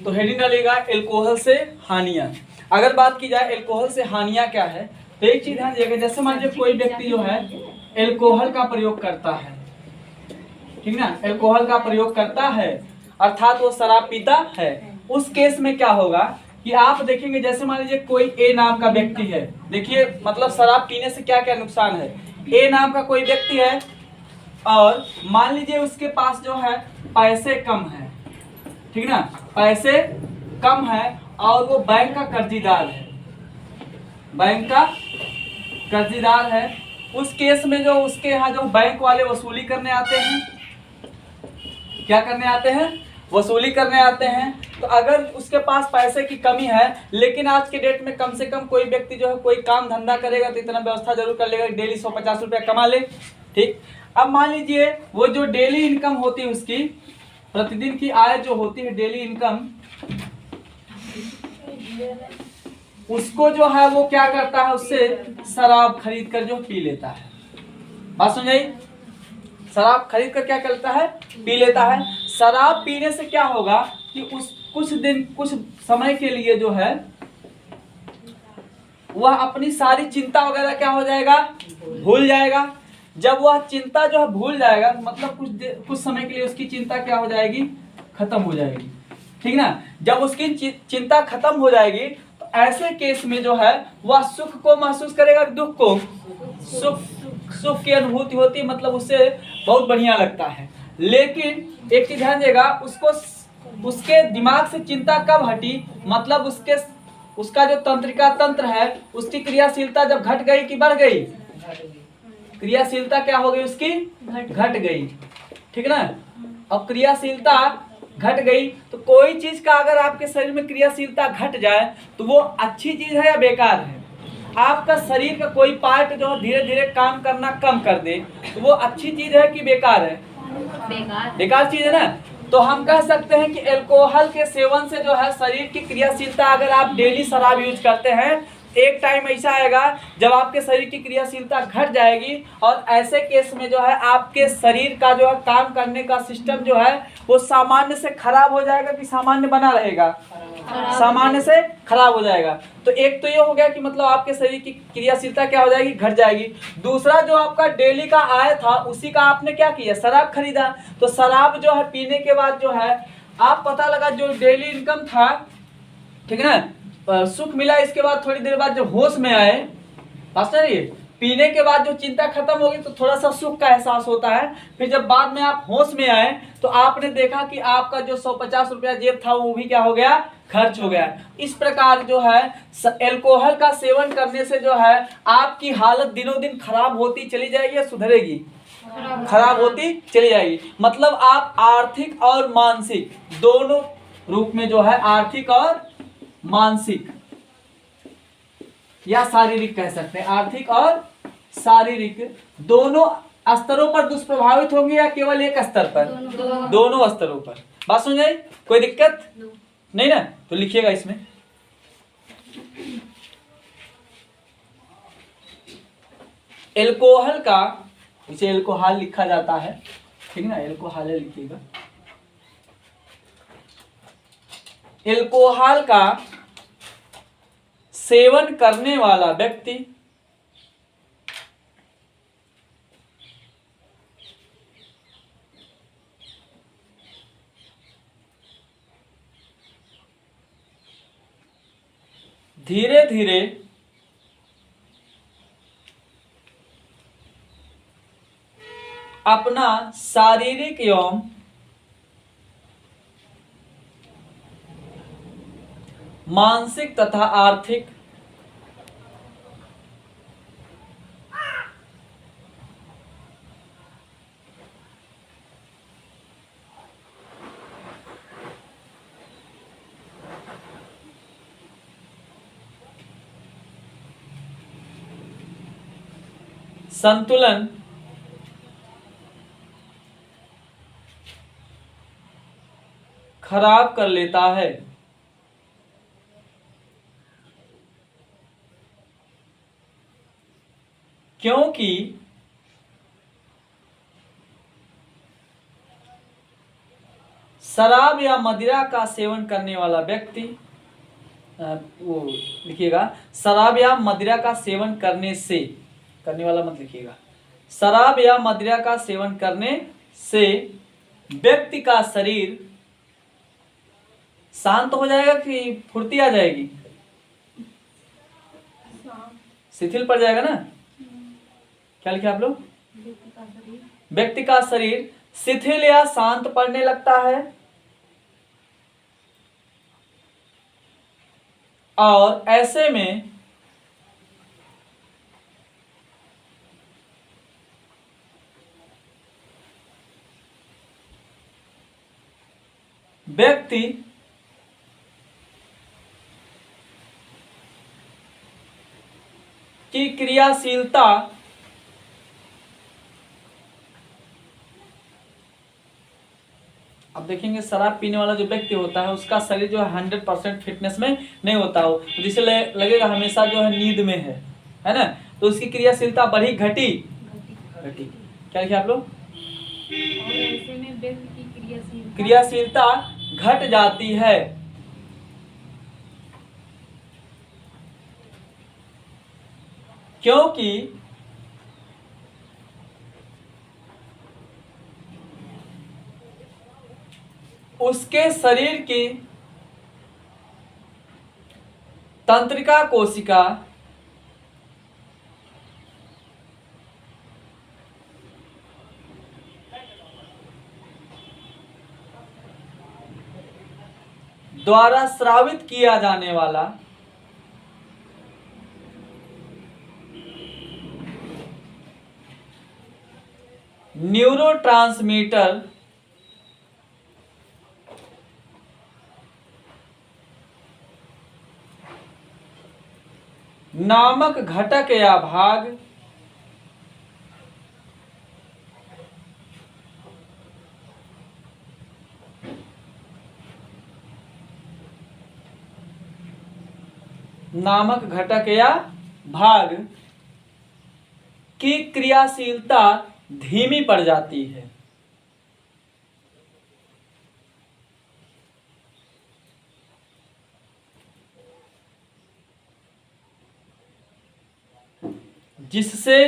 तो हेडिंग डालेगा एल्कोहल से हानियां। अगर बात की जाए एल्कोहल से हानियां क्या है, तो एक चीज ध्यान दीजिएगा, जैसे मान लीजिए कोई व्यक्ति जो है एल्कोहल का प्रयोग करता है, ठीक ना, एल्कोहल का प्रयोग करता है अर्थात वो शराब पीता है, उस केस में क्या होगा कि आप देखेंगे, जैसे मान लीजिए कोई ए नाम का व्यक्ति है, देखिए मतलब शराब पीने से क्या क्या नुकसान है। ए नाम का कोई व्यक्ति है और मान लीजिए उसके पास जो है पैसे कम है, ठीक ना, पैसे कम है और वो बैंक का कर्जीदार है, बैंक का कर्जीदार है। उस केस में जो उसके यहाँ जो बैंक वाले वसूली करने आते हैं, क्या करने आते हैं, वसूली करने आते हैं। तो अगर उसके पास पैसे की कमी है, लेकिन आज के डेट में कम से कम कोई व्यक्ति जो है कोई काम धंधा करेगा तो इतना व्यवस्था जरूर कर लेगा डेली 150 रुपया कमा ले, ठीक। अब मान लीजिए वो जो डेली इनकम होती है उसकी, प्रतिदिन की आय जो होती है डेली इनकम, उसको जो है वो क्या करता है, उससे शराब खरीद कर जो पी लेता है। बात समझ आई? शराब खरीद कर क्या करता है, पी लेता है। शराब पीने से क्या होगा कि उस कुछ दिन कुछ समय के लिए जो है वह अपनी सारी चिंता वगैरह क्या हो जाएगा, भूल जाएगा। जब वह चिंता जो है भूल जाएगा, मतलब कुछ समय के लिए उसकी चिंता क्या हो जाएगी, खत्म हो जाएगी, ठीक ना। जब उसकी चिंता खत्म हो जाएगी तो ऐसे केस में जो है वह सुख को महसूस करेगा, दुख को, सुख की अनुभूति होती है, मतलब उससे बहुत बढ़िया लगता है। लेकिन एक चीज ध्यान देगा, उसके दिमाग से चिंता कब हटी, मतलब उसका जो तंत्रिका तंत्र है उसकी क्रियाशीलता जब घट गई कि बढ़ गई, क्रियाशीलता क्या हो गई उसकी, घट गई, ठीक ना। अब क्रियाशीलता घट गई तो कोई चीज का अगर आपके शरीर में क्रियाशीलता घट जाए तो वो अच्छी चीज है या बेकार है। आपका शरीर का कोई पार्ट जो धीरे धीरे काम करना कम कर दे तो वो अच्छी चीज है कि बेकार है, बेकार चीज है ना। तो हम कह सकते हैं कि अल्कोहल के सेवन से जो है शरीर की क्रियाशीलता, अगर आप डेली शराब यूज करते हैं, एक टाइम ऐसा आएगा जब आपके शरीर की क्रियाशीलता घट जाएगी और ऐसे केस में जो है आपके शरीर का जो है काम करने का सिस्टम जो है वो सामान्य से खराब हो जाएगा कि सामान्य बना रहेगा, सामान्य से खराब हो जाएगा। तो एक तो ये हो गया कि मतलब आपके शरीर की क्रियाशीलता क्या हो जाएगी, घट जाएगी। दूसरा जो आपका डेली का आय था उसी का आपने क्या किया, शराब खरीदा। तो शराब जो है पीने के बाद जो है आप पता लगा जो डेली इनकम था, ठीक है ना, सुख मिला, इसके बाद थोड़ी देर बाद जब होश में आए, पीने के बाद जो चिंता खत्म होगी तो थोड़ा सा सुख का एहसास होता है। फिर जब बाद में आप होश में आए तो आपने देखा कि आपका जो 150 रुपया जेब था वो भी क्या हो गया, खर्च हो गया। इस प्रकार जो है अल्कोहल का सेवन करने से जो है आपकी हालत दिनों दिन खराब होती चली जाएगी या सुधरेगी, खराब होती चली जाएगी। मतलब आप आर्थिक और मानसिक दोनों रूप में जो है, आर्थिक और मानसिक या शारीरिक कह सकते हैं, आर्थिक और शारीरिक दोनों स्तरों पर दुष्प्रभावित होंगे या केवल एक स्तर पर, दोनों स्तरों पर। बात सुन जाए, कोई दिक्कत नहीं ना। तो लिखिएगा इसमें एल्कोहल का, इसे एल्कोहल लिखा जाता है, ठीक ना, एल्कोहल लिखिएगा। एल्कोहल का सेवन करने वाला व्यक्ति धीरे धीरे अपना शारीरिक एवं मानसिक तथा आर्थिक संतुलन खराब कर लेता है। क्योंकि शराब या मदिरा का सेवन करने वाला व्यक्ति, वो लिखिएगा, शराब या मदिरा का सेवन करने से, करने वाला मत लिखिएगा, शराब या मदिरा का सेवन करने से व्यक्ति का शरीर शांत हो जाएगा कि फुर्ती आ जाएगी? शिथिल पड़ जाएगा ना। क्या लिखे आप लोग? व्यक्ति का शरीर शिथिल या शांत पड़ने लगता है और ऐसे में व्यक्ति की क्रियाशीलता अब देखेंगे, शराब पीने वाला जो व्यक्ति होता है उसका शरीर जो है 100% फिटनेस में नहीं होता हो, तो जिसे लगेगा हमेशा जो है नींद में है ना, तो उसकी क्रियाशीलता बढ़ी घटी? घटी। क्या लिखे आप लोग? ऐसे में व्यक्ति की क्रियाशीलता घट जाती है। क्योंकि उसके शरीर की तंत्रिका कोशिका द्वारा स्रावित किया जाने वाला न्यूरोट्रांसमीटर नामक घटक या भाग की क्रियाशीलता धीमी पड़ जाती है। जिससे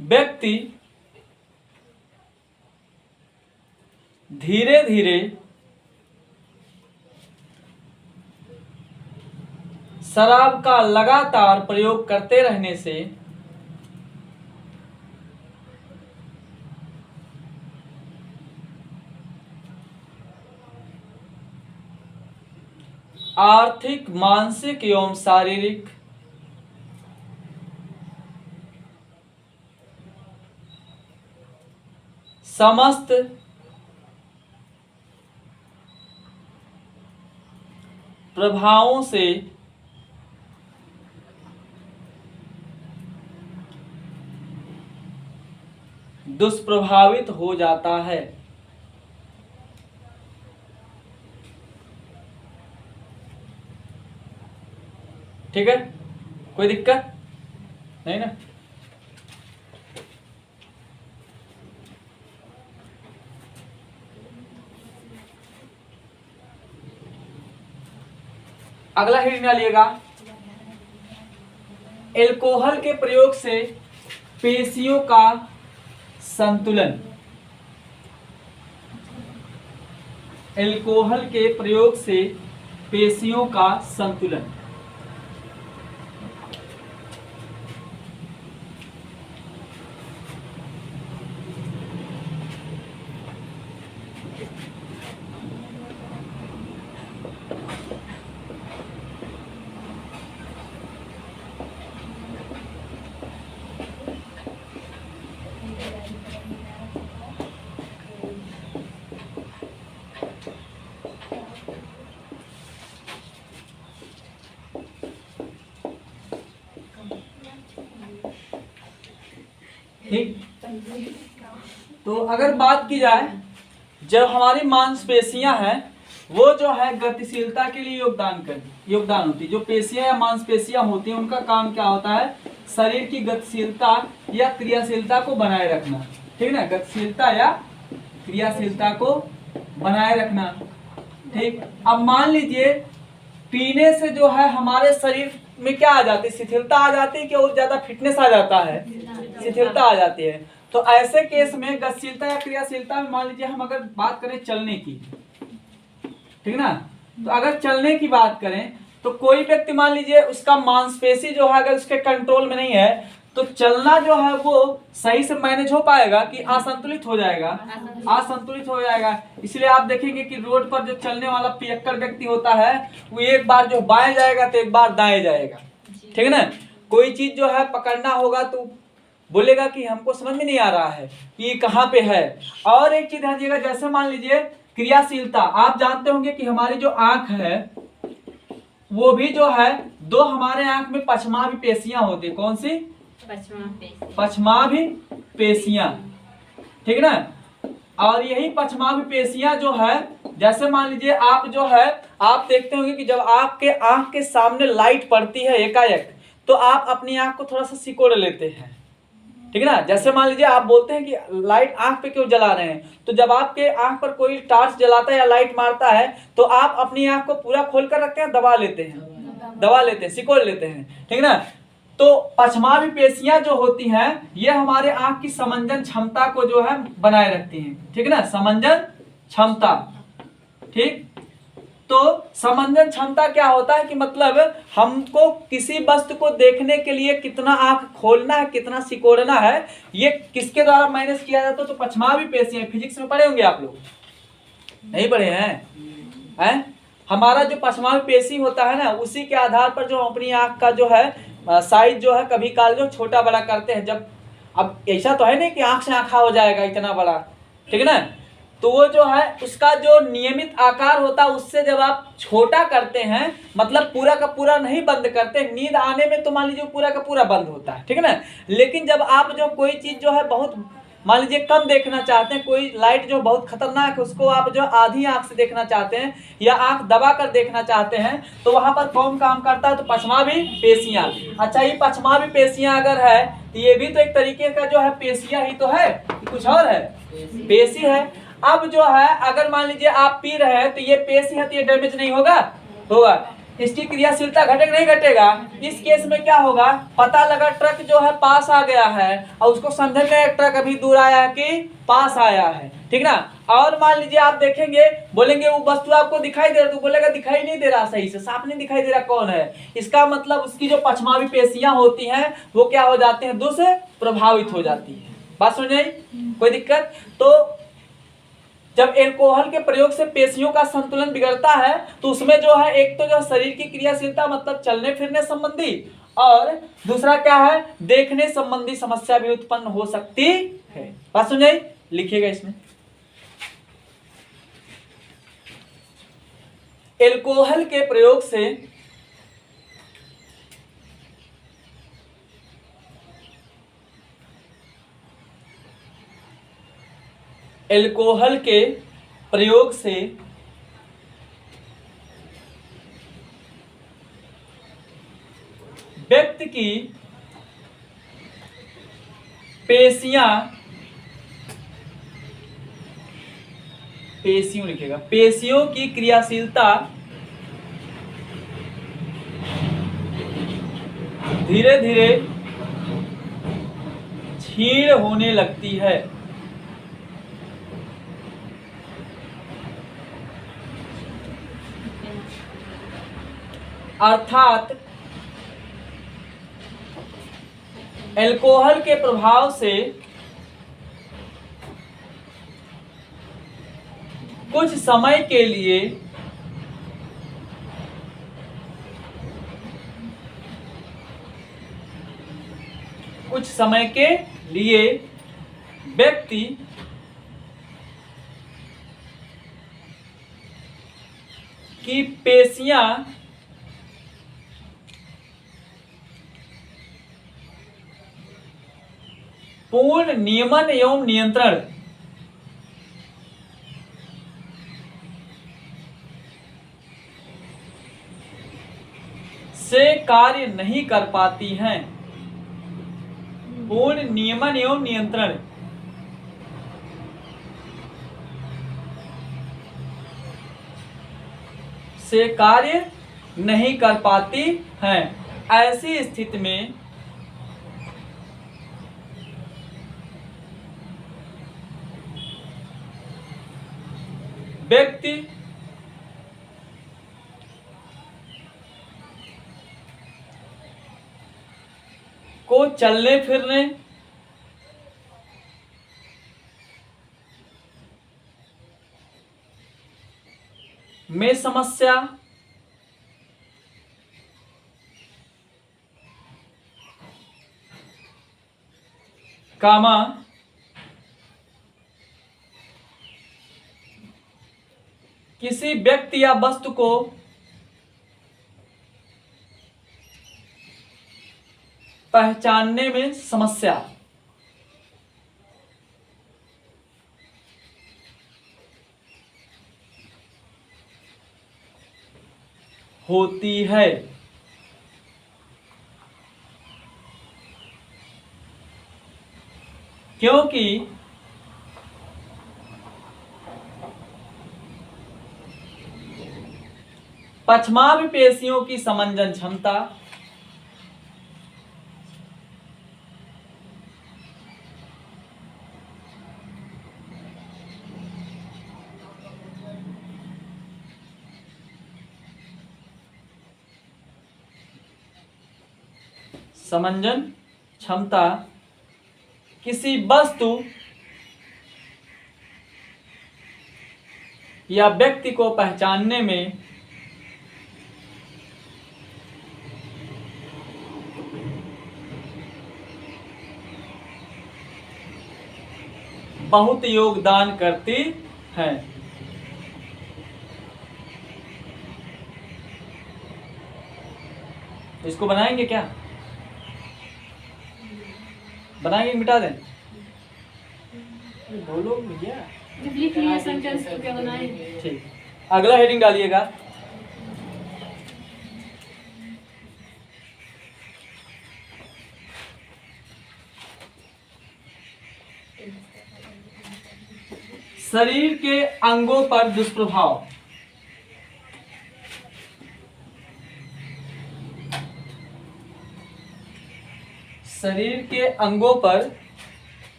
व्यक्ति धीरे धीरे शराब का लगातार प्रयोग करते रहने से आर्थिक, मानसिक एवं शारीरिक समस्त प्रभावों से दुष्प्रभावित हो जाता है। ठीक है, कोई दिक्कत नहीं ना? अगला हेडिंग डालिएगा, एल्कोहल के प्रयोग से पेशियों का संतुलन। एल्कोहल के प्रयोग से पेशियों का संतुलन। ठीक, तो अगर बात की जाए, जब हमारी मांसपेशियां हैं वो जो है गतिशीलता के लिए योगदान होती है। जो पेशियां या मांसपेशियां होती हैं उनका काम क्या होता है, शरीर की गतिशीलता या क्रियाशीलता को बनाए रखना, ठीक ना, गतिशीलता या क्रियाशीलता को बनाए रखना, ठीक। अब मान लीजिए पीने से जो है हमारे शरीर में क्या आ जाती है, शिथिलता आ जाती है कि और ज्यादा फिटनेस आ जाता है, शिथिलता आ जाती है। तो ऐसे केस में गतिशीलता या क्रियाशीलता में मान लीजिए हम अगर बात करें चलने की, ठीक ना, तो अगर चलने की बात करें तो कोई व्यक्ति मान लीजिए उसका मांसपेशी जो है अगर उसके कंट्रोल में नहीं है तो चलना जो है वो सही से मैनेज हो पाएगा कि असंतुलित हो जाएगा, असंतुलित हो जाएगा। इसलिए आप देखेंगे कि रोड पर जो चलने वाला पियक्कड़ व्यक्ति होता है वो एक बार जो बाएं जाएगा तो एक बार दाएं जाएगा, ठीक है ना। कोई चीज जो है पकड़ना होगा तो बोलेगा कि हमको समझ में नहीं आ रहा है कि कहाँ पे है। और एक चीज ध्यान दीजिएगा, जैसे मान लीजिए क्रियाशीलता, आप जानते होंगे कि हमारी जो आंख है वो भी जो है दो हमारे आंख में पश्चमाभि पेशियां होती है। कौन सी? पश्चमाभि पेशियां, ठीक ना। और यही पश्चमाभि पेशियां जो है, जैसे मान लीजिए आप जो है आप देखते होंगे कि जब आपके आंख के सामने लाइट पड़ती है एकाएक तो आप अपनी आंख को थोड़ा सा सिकोड़ लेते हैं, ठीक है ना। जैसे मान लीजिए आप बोलते हैं कि लाइट आंख पे क्यों जला रहे हैं, तो जब आपके आंख पर कोई टॉर्च जलाता है या लाइट मारता है तो आप अपनी आंख को पूरा खोल कर रखते हैं, दबा लेते हैं, सिकोड़ लेते हैं, ठीक ना। तो पश्चमाभि पेशियां जो होती हैं ये हमारे आंख की समंजन क्षमता को जो है बनाए रखती हैं, ठीक है ना, समंजन क्षमता, ठीक। तो समंजन क्षमता क्या होता है कि मतलब हमको किसी वस्तु को देखने के लिए कितना आंख खोलना है, कितना सिकोड़ना है, ये किसके द्वारा मैनेज किया जाता है, तो पश्चमाभि पेशियां। फिजिक्स में पढ़े होंगे आप लोग, नहीं पढ़े हैं? हमारा जो पश्चमाभि पेशी होता है ना उसी के आधार पर जो अपनी आंख का जो है साइज जो है कभी काल जो छोटा बड़ा करते हैं। जब अब ऐसा तो है नहीं कि आंख से आंखा हो जाएगा इतना बड़ा, ठीक है ना। तो वो जो है उसका जो नियमित आकार होता है उससे जब आप छोटा करते हैं, मतलब पूरा का पूरा नहीं बंद करते, नींद आने में तो मान लीजिए पूरा का पूरा बंद होता है, ठीक है ना। लेकिन जब आप जो कोई चीज जो है बहुत मान लीजिए कम देखना चाहते हैं, कोई लाइट जो बहुत खतरनाक है उसको आप जो आधी आंख से देखना चाहते हैं या आंख दबा कर देखना चाहते हैं, तो वहां पर कौन काम करता है, तो पश्चमाभि पेशियां। अच्छा, ये पश्चमाभि पेशियां अगर है तो ये भी तो एक तरीके का जो है पेशियां ही तो है, कुछ और है, पेशी है। अब जो है अगर मान लीजिए आप पी रहे हैं तो ये पेशी है तो ये डैमेज नहीं होगा, इसकी क्रियाशीलता घटेगा नहीं घटेगा। इस केस में क्या होगा, पता लगा ट्रक जो है पास आ गया है और उसको समझ में ट्रक अभी दूर आया है कि पास आया है, ठीक ना। और मान लीजिए आप देखेंगे, बोलेंगे वो वस्तु आपको दिखाई दे रहा, तो बोलेगा दिखाई नहीं दे रहा, सही से साफ नहीं दिखाई दे रहा कौन है। इसका मतलब उसकी जो पश्चमाभि पेशियां होती हैं वो क्या हो जाती हैं, दुष्प्रभावित हो जाती है। बात समझ आई? कोई दिक्कत? तो जब एल्कोहल के प्रयोग से पेशियों का संतुलन बिगड़ता है तो उसमें जो है एक तो जो शरीर की क्रियाशीलता मतलब चलने फिरने संबंधी, और दूसरा क्या है, देखने संबंधी समस्या भी उत्पन्न हो सकती है। बात समझाई? लिखिएगा इसमें, एल्कोहल के प्रयोग से एल्कोहल के प्रयोग से व्यक्ति की पेशियों लिखेगा, पेशियों की क्रियाशीलता धीरे धीरे क्षीण होने लगती है। अर्थात एल्कोहल के प्रभाव से कुछ समय के लिए व्यक्ति की पेशियां पूर्ण नियमन एवं नियंत्रण से कार्य नहीं कर पाती हैं। पूर्ण नियमन एवं नियंत्रण से कार्य नहीं कर पाती हैं। ऐसी स्थिति में व्यक्ति को चलने फिरने में समस्या, कामा किसी व्यक्ति या वस्तु को पहचानने में समस्या, होती है। क्योंकि पश्चाद् पेशियों की समंजन क्षमता समंजन क्षमता किसी वस्तु या व्यक्ति को पहचानने में बहुत योगदान करती है। इसको बनाएंगे क्या? बनाएंगे, मिटा दें? बोलो भैया। जब लिख लिया सेंटेंस तो क्या बनाएंगे? ठीक, अगला हेडिंग डालिएगा। शरीर के अंगों पर दुष्प्रभाव। शरीर के अंगों पर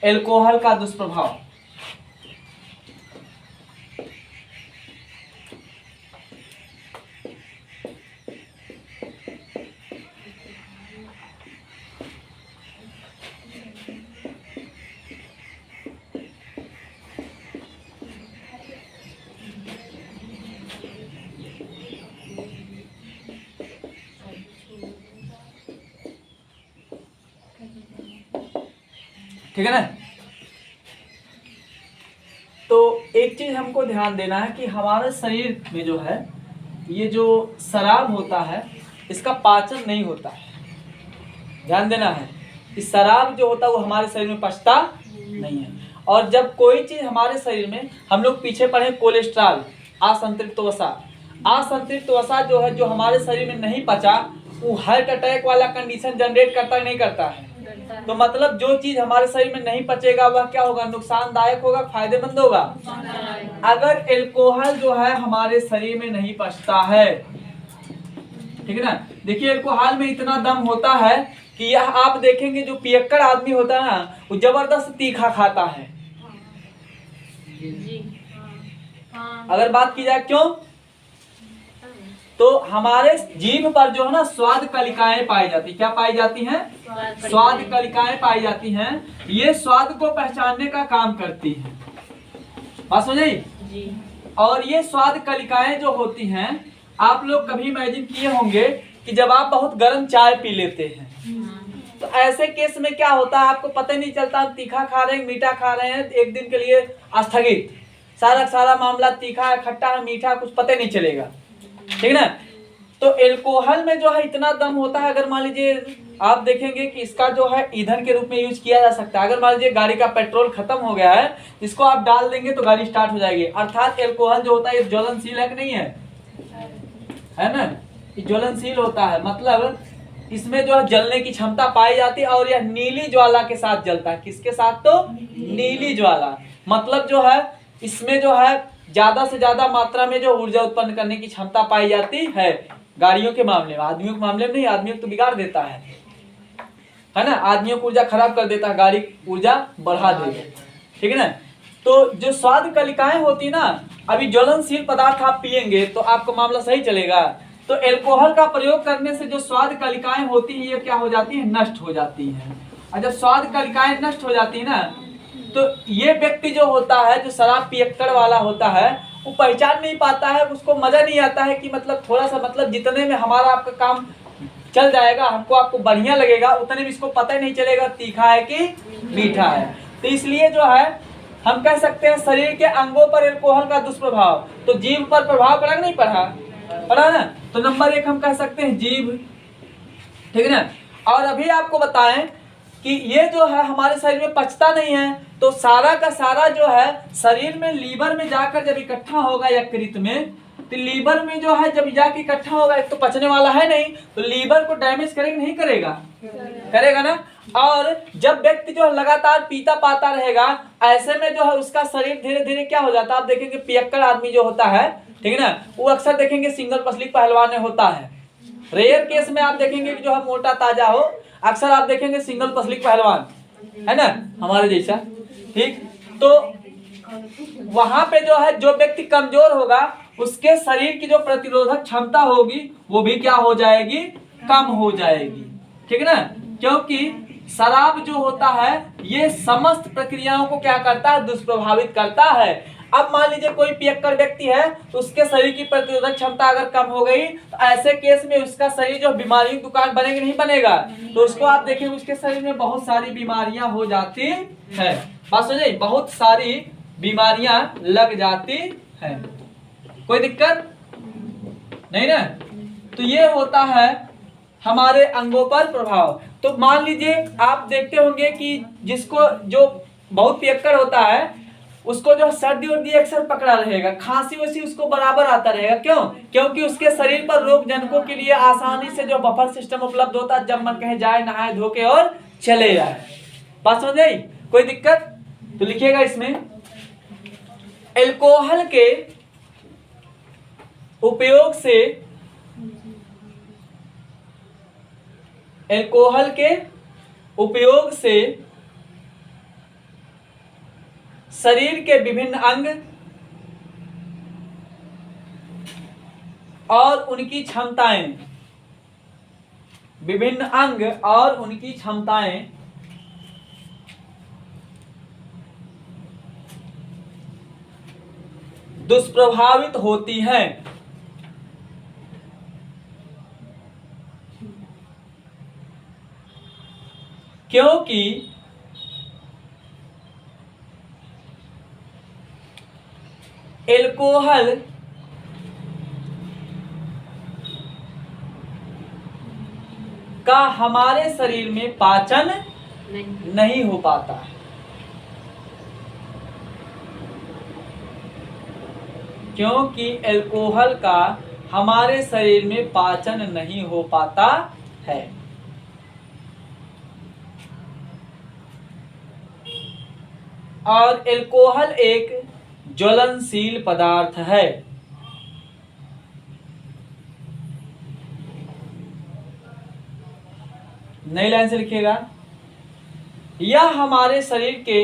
अल्कोहल का दुष्प्रभाव। ठीक है ना? तो एक चीज हमको ध्यान देना है कि हमारे शरीर में जो है ये जो शराब होता है इसका पाचन नहीं होता है। ध्यान देना है कि शराब जो होता है वो हमारे शरीर में पचता नहीं है। और जब कोई चीज हमारे शरीर में, हम लोग पीछे पढ़े कोलेस्ट्रॉल, असंतृप्त वसा। असंतृप्त वसा जो है, जो हमारे शरीर में नहीं पचा, वो हार्ट अटैक वाला कंडीशन जनरेट करता है, नहीं करता है? तो मतलब जो चीज हमारे शरीर में नहीं पचेगा वह क्या होगा? नुकसानदायक होगा, फायदेमंद होगा। अगर अल्कोहल जो है हमारे शरीर में नहीं पचता है, ठीक है ना? देखिए अल्कोहल में इतना दम होता है कि यह आप देखेंगे जो पियक्कड़ आदमी होता है ना, वो जबरदस्त तीखा खाता है। अगर बात की जाए क्यों, तो हमारे जीभ पर जो है ना स्वाद कलिकाएं पाई जाती। क्या पाई जाती हैं? स्वाद कलिकाएं पाई जाती हैं। ये स्वाद को पहचानने का काम करती हैं। बात समझ आई? और ये स्वाद कलिकाएं जो होती हैं, आप लोग कभी इमेजिन किए होंगे कि जब आप बहुत गर्म चाय पी लेते हैं तो ऐसे केस में क्या होता है, आपको पता ही नहीं चलता तीखा खा रहे हैं मीठा खा रहे हैं, एक दिन के लिए स्थगित, सारा मामला तीखा है खट्टा है मीठा कुछ पता नहीं चलेगा। ठीक है ना? तो अल्कोहल में जो है इतना दम होता है, अगर मान लीजिए आप देखेंगे कि इसका जो है ईंधन के रूप में यूज किया जा सकता है। अगर मान लीजिए गाड़ी का पेट्रोल खत्म हो गया है, इसको आप डाल देंगे तो गाड़ी स्टार्ट हो जाएगी। अर्थात अल्कोहल जो होता है ये ज्वलनशील है कि नहीं है? है ना? ज्वलनशील होता है, मतलब इसमें जो है जलने की क्षमता पाई जाती है और यह नीली ज्वाला के साथ जलता है। किसके साथ? तो नीली ज्वाला। मतलब जो है इसमें जो है ज्यादा से ज्यादा मात्रा में जो ऊर्जा उत्पन्न करने की क्षमता पाई जाती है गाड़ियों के मामले में। आदमियों के मामले में नहीं, आदमियों को तो बिगाड़ देता है ना, आदमियों को ऊर्जा खराब कर देता है, गाड़ी ऊर्जा बढ़ा देगा, ठीक है ना। तो जो स्वाद कलिकाएं होती ना, अभी ज्वलनशील पदार्थ आप पिएंगे तो आपका मामला सही चलेगा। तो एल्कोहल का प्रयोग करने से जो स्वाद कलिकाएं होती है ये क्या हो जाती है? नष्ट हो जाती है। और जब स्वाद कलिकाएं नष्ट हो जाती है ना, तो ये व्यक्ति जो होता है, जो शराब पियक्कड़ वाला होता है, वो पहचान नहीं पाता है, उसको मजा नहीं आता है कि मतलब थोड़ा सा, मतलब जितने में हमारा आपका काम चल जाएगा, हमको आपको बढ़िया लगेगा, उतने में इसको पता ही नहीं चलेगा तीखा है कि मीठा है। तो इसलिए जो है हम कह सकते हैं शरीर के अंगों पर एल्कोहल का दुष्प्रभाव, तो जीभ पर प्रभाव पड़ा नहीं पड़ा? पड़ा ना। तो नंबर 1 हम कह सकते हैं जीभ, ठीक है ना। और अभी आपको बताएं कि ये जो है हमारे शरीर में पचता नहीं है, तो सारा का सारा जो है शरीर में लीवर में जाकर जब इकट्ठा होगा यकृत में, तो लीवर में जो है जब जाके इकट्ठा होगा, एक तो पचने वाला है नहीं, तो लीवर को डैमेज करेगा नहीं करेगा? करेगा ना। और जब व्यक्ति जो है लगातार पीता पाता रहेगा, ऐसे में जो है उसका शरीर धीरे धीरे क्या हो जाता है, आप देखेंगे पियक्कड़ आदमी जो होता है, ठीक है ना, वो अक्सर देखेंगे सिंगल पसली पहलवान में होता है। रेयर केस में आप देखेंगे कि जो है मोटा ताजा हो, अक्सर आप देखेंगे सिंगल पसली पहलवान, है ना, हमारे जैसा, ठीक। तो वहां पे जो है जो व्यक्ति कमजोर होगा, उसके शरीर की जो प्रतिरोधक क्षमता होगी वो भी क्या हो जाएगी? कम हो जाएगी, ठीक है ना। क्योंकि शराब जो होता है ये समस्त प्रक्रियाओं को क्या करता है? दुष्प्रभावित करता है। अब मान लीजिए कोई पियक्कड़ व्यक्ति है, तो उसके शरीर की प्रतिरोधक क्षमता अगर कम हो गई, तो ऐसे केस में उसका शरीर जो बीमारियों की दुकान बनेगी नहीं बनेगा, तो उसको आप देखिए उसके शरीर में बहुत सारी बीमारियां हो जाती है। बात समझे? बहुत सारी बीमारियां लग जाती है। कोई दिक्कत नहीं ना। तो ये होता है हमारे अंगों पर प्रभाव। तो मान लीजिए आप देखते होंगे कि जिसको जो बहुत पियक्कड़ होता है, उसको जो सर्दी वर्दी अक्सर पकड़ा रहेगा, खांसी वैसी उसको बराबर आता रहेगा। क्यों? क्योंकि उसके शरीर पर रोग जनकों के लिए आसानी से जो बफर सिस्टम उपलब्ध होता है, जब मन कहे जाए नहाए धो के और चले जाए। बात समझ आई? कोई दिक्कत? तो लिखिएगा इसमें, एल्कोहल के उपयोग से, एल्कोहल के उपयोग से शरीर के विभिन्न अंग और उनकी क्षमताएं, विभिन्न अंग और उनकी क्षमताएं दुष्प्रभावित होती हैं। क्योंकि एल्कोहल का हमारे शरीर में पाचन नहीं हो पाता है। क्योंकि एल्कोहल का हमारे शरीर में पाचन नहीं हो पाता है। और एल्कोहल एक ज्वलनशील पदार्थ है। नई लाइन से लिखिएगा, यह हमारे शरीर के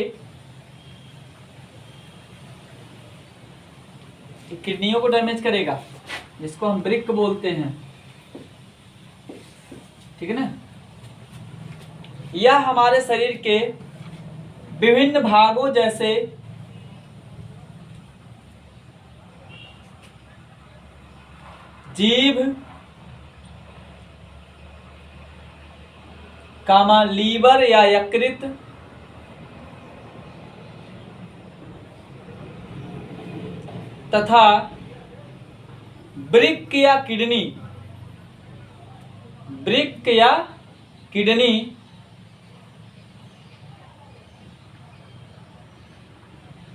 किडनियों को डैमेज करेगा, जिसको हम ब्रिक बोलते हैं, ठीक है ना। यह हमारे शरीर के विभिन्न भागों जैसे जीभ, कामा लीवर या यकृत, तथा वृक्क या किडनी, वृक्क या किडनी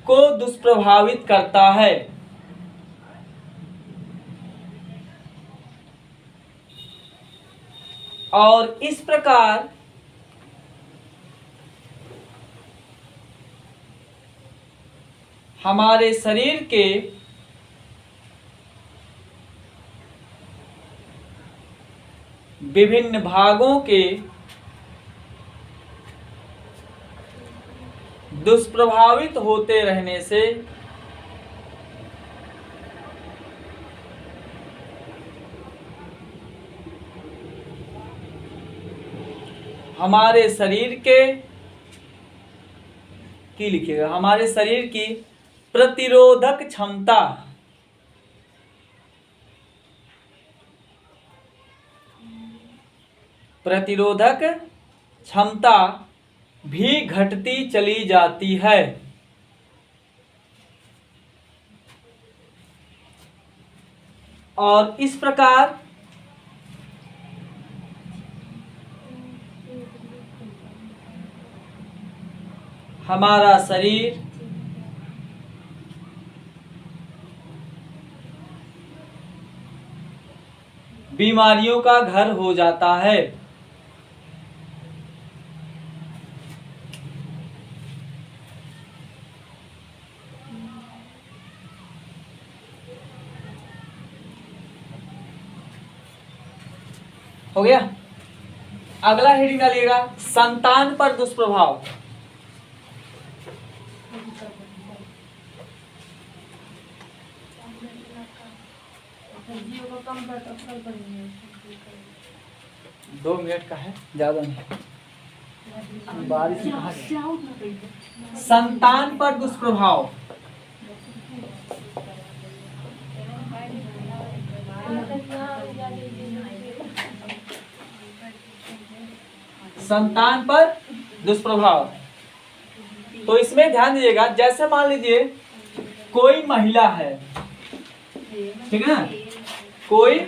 को दुष्प्रभावित करता है। और इस प्रकार हमारे शरीर के विभिन्न भागों के दुष्प्रभावित होते रहने से हमारे शरीर के की लिखिएगा, हमारे शरीर की प्रतिरोधक क्षमता भी घटती चली जाती है। और इस प्रकार हमारा शरीर बीमारियों का घर हो जाता है। हो गया। अगला हेडिंग डालिएगा, संतान पर दुष्प्रभाव। जियो को कम कर तो कल करेंगे। 2 मिनट का है, ज्यादा नहीं। बारिश कहाँ गई? संतान पर दुष्प्रभाव। संतान पर दुष्प्रभाव, तो इसमें ध्यान दीजिएगा, जैसे मान लीजिए कोई महिला है, ठीक है ना, कोई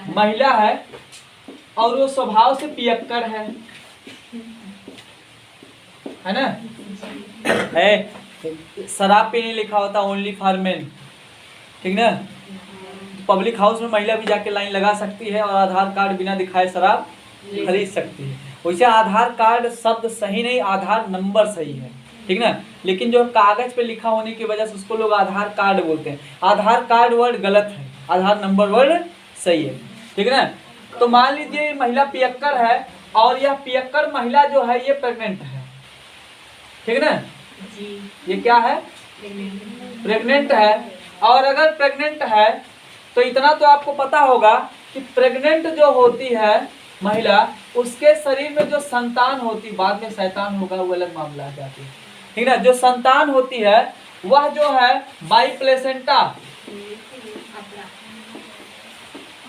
महिला है और वो स्वभाव से पियक्कड़ है ना, है, शराब पीने लिखा होता ओनली फॉर मेन, ठीक ना। पब्लिक हाउस में महिला भी जाके लाइन लगा सकती है और आधार कार्ड बिना दिखाए शराब खरीद सकती है। वैसे आधार कार्ड शब्द सही नहीं, आधार नंबर सही है, ठीक ना, लेकिन जो कागज पे लिखा होने की वजह से उसको लोग आधार कार्ड बोलते हैं। आधार कार्ड वर्ड गलत है, आधार नंबर वर्ड सही है, ठीक है ना। तो मान लीजिए महिला पियक्कड़ है और यह पियक्कड़ महिला जो है ये प्रेग्नेंट है, ठीक है ना, ये क्या है, प्रेग्नेंट है। और अगर प्रेग्नेंट है तो इतना तो आपको पता होगा कि प्रेग्नेंट जो होती है महिला, उसके शरीर में जो संतान होती, बाद में शैतान होगा वो अलग मामला आ जाती है, ठीक ना, जो संतान होती है वह जो है बाई प्लेसेंटा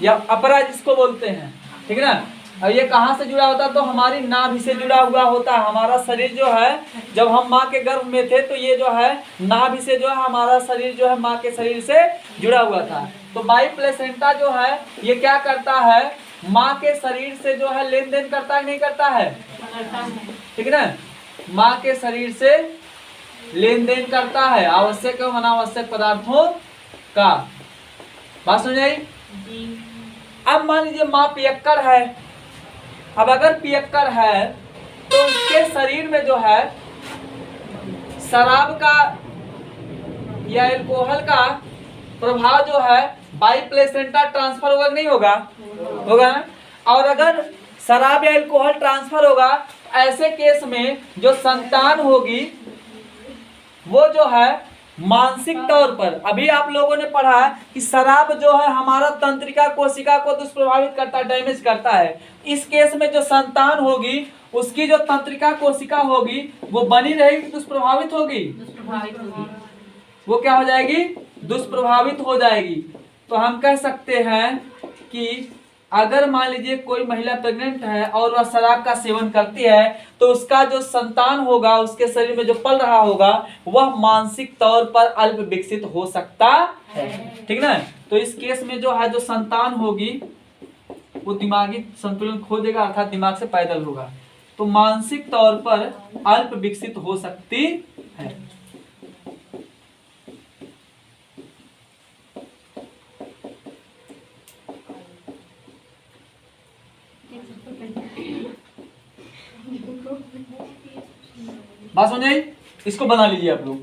या अपरा जिसको बोलते हैं, ठीक है ना। और ये कहाँ से जुड़ा होता है, तो हमारी नाभि से जुड़ा हुआ होता है। हमारा शरीर जो है जब हम माँ के गर्भ में थे तो ये जो है नाभि से जो है हमारा शरीर जो है माँ के शरीर से जुड़ा हुआ था। तो बाई प्लेसेंटा जो है ये क्या करता है, माँ के शरीर से जो है लेन देन करता है, नहीं करता है, ठीक है ना, माँ के शरीर से लेन देन करता है आवश्यक एवं अनावश्यक पदार्थों का। बात समझ आई। अब मान लीजिए माँ पियक्कड़ है, अब अगर पियक्कड़ है तो उसके शरीर में जो है शराब का या अल्कोहल का प्रभाव जो है बाई प्लेसेंटा ट्रांसफर होगा, नहीं होगा, होगा ना। और अगर शराब या अल्कोहल ट्रांसफर होगा, ऐसे केस में जो संतान होगी वो जो है मानसिक तौर पर, अभी आप लोगों ने पढ़ा कि शराब जो है हमारा तंत्रिका कोशिका को दुष्प्रभावित करता है, डैमेज करता है। इस केस में जो संतान होगी उसकी जो तंत्रिका कोशिका होगी वो बनी रहेगी, दुष्प्रभावित होगी, वो क्या हो जाएगी, दुष्प्रभावित हो जाएगी। तो हम कह सकते हैं कि अगर मान लीजिए कोई महिला प्रेग्नेंट है और वह शराब का सेवन करती है तो उसका जो संतान होगा, उसके शरीर में जो पल रहा होगा, वह मानसिक तौर पर अल्प विकसित हो सकता है, ठीक ना। तो इस केस में जो है जो संतान होगी वो दिमागी संतुलन खो देगा, अर्थात दिमाग से पैदल होगा, तो मानसिक तौर पर अल्प विकसित हो सकती है। बात समझ आई? इसको बना लीजिए आप लोग।